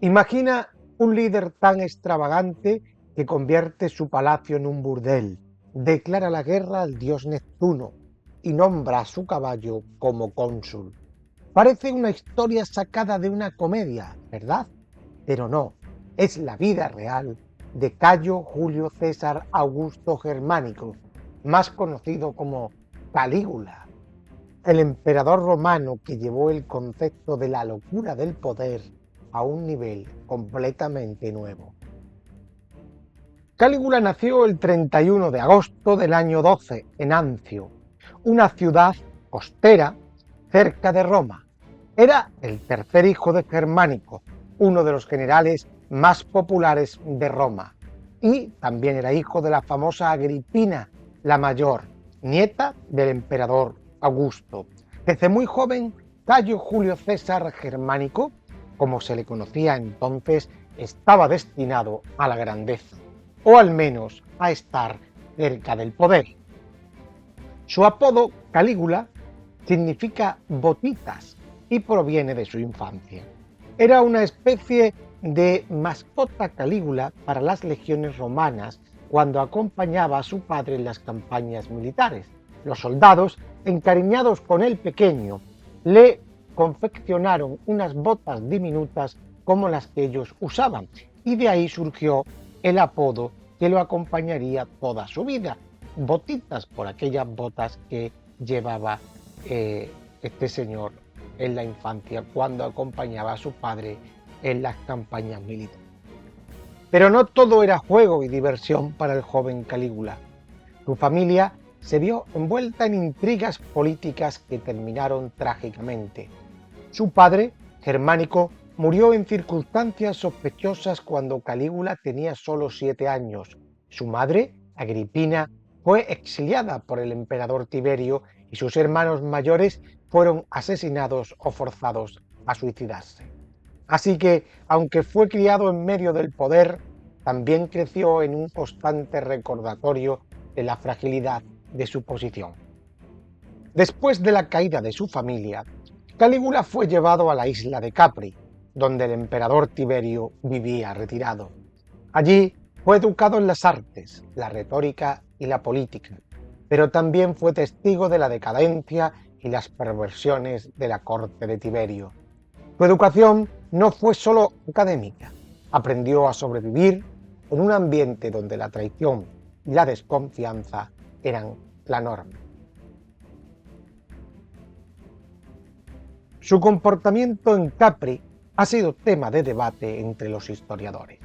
Imagina un líder tan extravagante que convierte su palacio en un burdel, declara la guerra al dios Neptuno y nombra a su caballo como cónsul. Parece una historia sacada de una comedia, ¿verdad? Pero no, es la vida real de Cayo Julio César Augusto Germánico, más conocido como Calígula, el emperador romano que llevó el concepto de la locura del poder a un nivel completamente nuevo. Calígula nació el 31 de agosto del año 12 en Ancio, una ciudad costera cerca de Roma. Era el tercer hijo de Germánico, uno de los generales más populares de Roma, y también era hijo de la famosa Agripina la Mayor, nieta del emperador Augusto. Desde muy joven, Cayo Julio César Germánico, como se le conocía entonces, estaba destinado a la grandeza, o al menos a estar cerca del poder. Su apodo, Calígula, significa botitas y proviene de su infancia. Era una especie de mascota Calígula para las legiones romanas cuando acompañaba a su padre en las campañas militares. Los soldados, encariñados con el pequeño, le confeccionaron unas botas diminutas como las que ellos usaban, y de ahí surgió el apodo que lo acompañaría toda su vida, botitas, por aquellas botas que llevaba este señor en la infancia cuando acompañaba a su padre en las campañas militares. Pero no todo era juego y diversión para el joven Calígula. Su familia se vio envuelta en intrigas políticas que terminaron trágicamente. Su padre, Germánico, murió en circunstancias sospechosas cuando Calígula tenía solo 7 años. Su madre, Agripina, fue exiliada por el emperador Tiberio y sus hermanos mayores fueron asesinados o forzados a suicidarse. Así que, aunque fue criado en medio del poder, también creció en un constante recordatorio de la fragilidad de su posición. Después de la caída de su familia, Calígula fue llevado a la isla de Capri, donde el emperador Tiberio vivía retirado. Allí fue educado en las artes, la retórica y la política, pero también fue testigo de la decadencia y las perversiones de la corte de Tiberio. Su educación no fue solo académica, aprendió a sobrevivir en un ambiente donde la traición y la desconfianza eran la norma. Su comportamiento en Capri ha sido tema de debate entre los historiadores.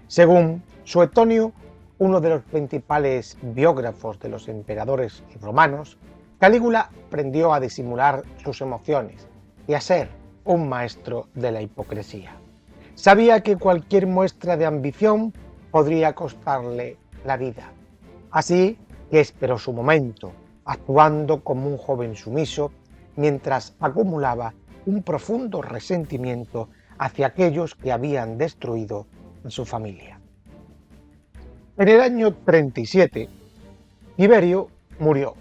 Según Suetonio, uno de los principales biógrafos de los emperadores romanos, Calígula aprendió a disimular sus emociones y a ser un maestro de la hipocresía. Sabía que cualquier muestra de ambición podría costarle la vida. Así que esperó su momento, actuando como un joven sumiso, mientras acumulaba un profundo resentimiento hacia aquellos que habían destruido a su familia. En el año 37, Tiberio murió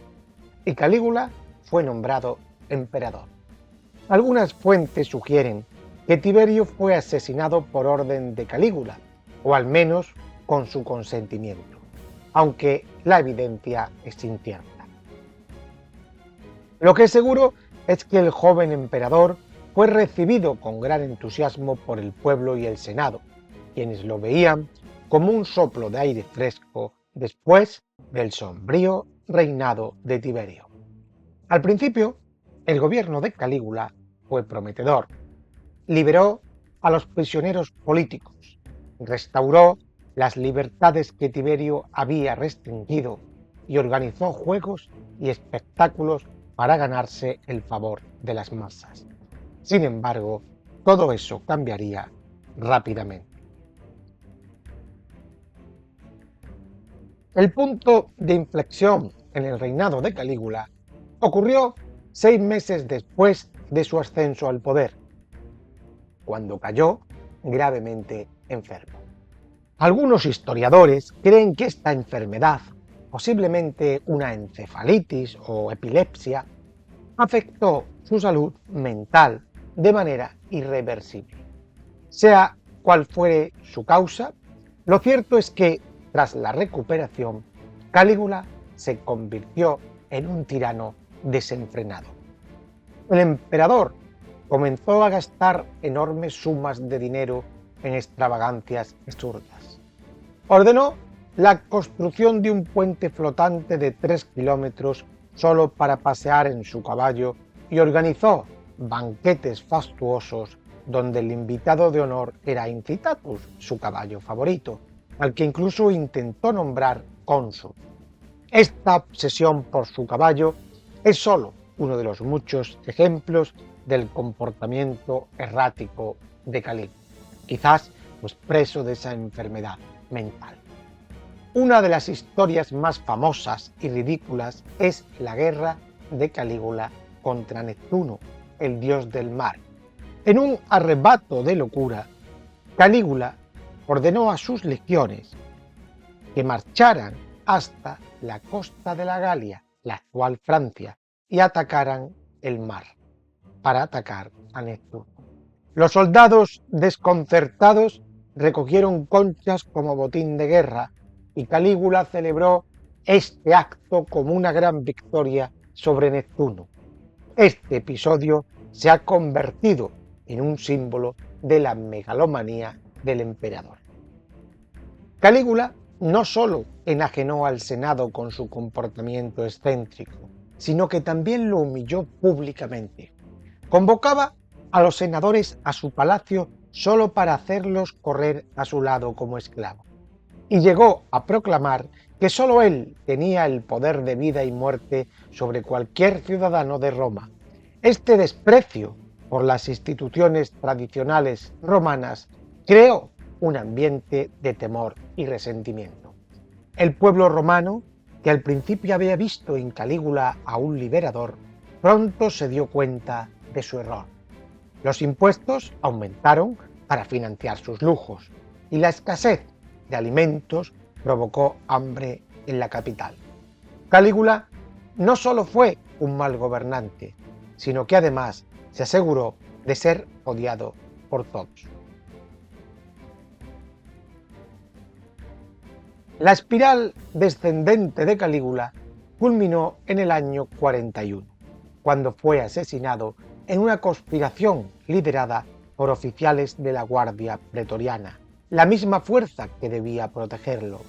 y Calígula fue nombrado emperador. Algunas fuentes sugieren que Tiberio fue asesinado por orden de Calígula, o al menos con su consentimiento, aunque la evidencia es incierta. Lo que es seguro es que el joven emperador fue recibido con gran entusiasmo por el pueblo y el Senado, quienes lo veían como un soplo de aire fresco después del sombrío reinado de Tiberio. Al principio, el gobierno de Calígula fue prometedor. Liberó a los prisioneros políticos, restauró las libertades que Tiberio había restringido y organizó juegos y espectáculos para ganarse el favor de las masas. Sin embargo, todo eso cambiaría rápidamente. El punto de inflexión en el reinado de Calígula ocurrió 6 meses después de su ascenso al poder, cuando cayó gravemente enfermo. Algunos historiadores creen que esta enfermedad, posiblemente una encefalitis o epilepsia, afectó su salud mental de manera irreversible. Sea cuál fue su causa, lo cierto es que, tras la recuperación, Calígula se convirtió en un tirano desenfrenado. El emperador comenzó a gastar enormes sumas de dinero en extravagancias absurdas. Ordenó la construcción de un puente flotante de 3 kilómetros solo para pasear en su caballo y organizó banquetes fastuosos donde el invitado de honor era Incitatus, su caballo favorito, al que incluso intentó nombrar cónsul. Esta obsesión por su caballo es solo uno de los muchos ejemplos del comportamiento errático de Calígula, quizás pues preso de esa enfermedad mental. Una de las historias más famosas y ridículas es la guerra de Calígula contra Neptuno, el dios del mar. En un arrebato de locura, Calígula ordenó a sus legiones que marcharan hasta la costa de la Galia, la actual Francia, y atacaran el mar para atacar a Neptuno. Los soldados desconcertados recogieron conchas como botín de guerra y Calígula celebró este acto como una gran victoria sobre Neptuno. Este episodio se ha convertido en un símbolo de la megalomanía del emperador. Calígula no solo enajenó al Senado con su comportamiento excéntrico, sino que también lo humilló públicamente. Convocaba a los senadores a su palacio solo para hacerlos correr a su lado como esclavos. Y llegó a proclamar que solo él tenía el poder de vida y muerte sobre cualquier ciudadano de Roma. Este desprecio por las instituciones tradicionales romanas creó un ambiente de temor y resentimiento. El pueblo romano, que al principio había visto en Calígula a un liberador, pronto se dio cuenta de su error. Los impuestos aumentaron para financiar sus lujos y la escasez de alimentos provocó hambre en la capital. Calígula no solo fue un mal gobernante, sino que además se aseguró de ser odiado por todos. La espiral descendente de Calígula culminó en el año 41, cuando fue asesinado en una conspiración liderada por oficiales de la Guardia Pretoriana, la misma fuerza que debía protegerlo.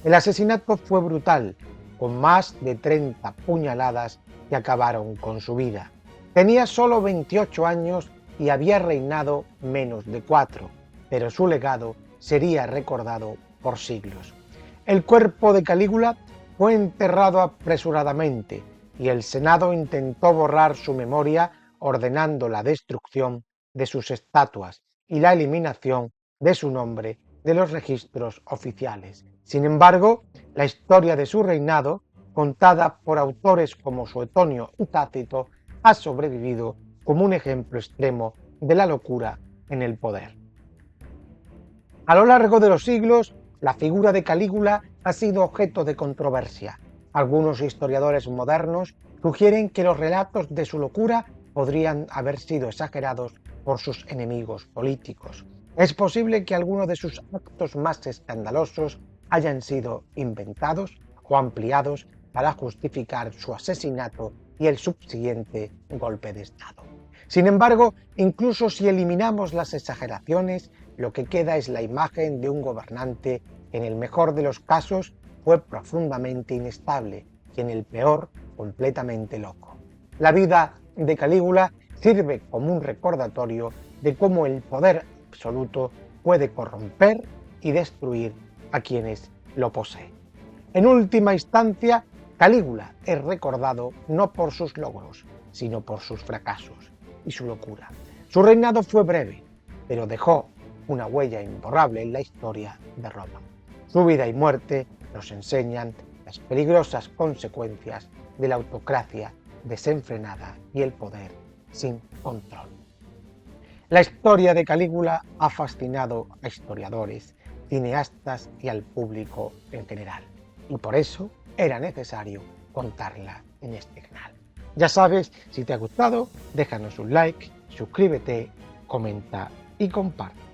El asesinato fue brutal, con más de 30 puñaladas que acabaron con su vida. Tenía solo 28 años y había reinado menos de 4, pero su legado sería recordado por siglos. El cuerpo de Calígula fue enterrado apresuradamente y el Senado intentó borrar su memoria ordenando la destrucción de sus estatuas y la eliminación de su nombre de los registros oficiales. Sin embargo, la historia de su reinado, contada por autores como Suetonio y Tácito, ha sobrevivido como un ejemplo extremo de la locura en el poder. A lo largo de los siglos, la figura de Calígula ha sido objeto de controversia. Algunos historiadores modernos sugieren que los relatos de su locura podrían haber sido exagerados por sus enemigos políticos. Es posible que algunos de sus actos más escandalosos hayan sido inventados o ampliados para justificar su asesinato y el subsiguiente golpe de Estado. Sin embargo, incluso si eliminamos las exageraciones, lo que queda es la imagen de un gobernante que en el mejor de los casos fue profundamente inestable y en el peor completamente loco. La vida de Calígula sirve como un recordatorio de cómo el poder absoluto puede corromper y destruir a quienes lo poseen. En última instancia, Calígula es recordado no por sus logros, sino por sus fracasos y su locura. Su reinado fue breve, pero dejó una huella imborrable en la historia de Roma. Su vida y muerte nos enseñan las peligrosas consecuencias de la autocracia desenfrenada y el poder sin control. La historia de Calígula ha fascinado a historiadores, cineastas y al público en general, y por eso era necesario contarla en este canal. Ya sabes, si te ha gustado, déjanos un like, suscríbete, comenta y comparte.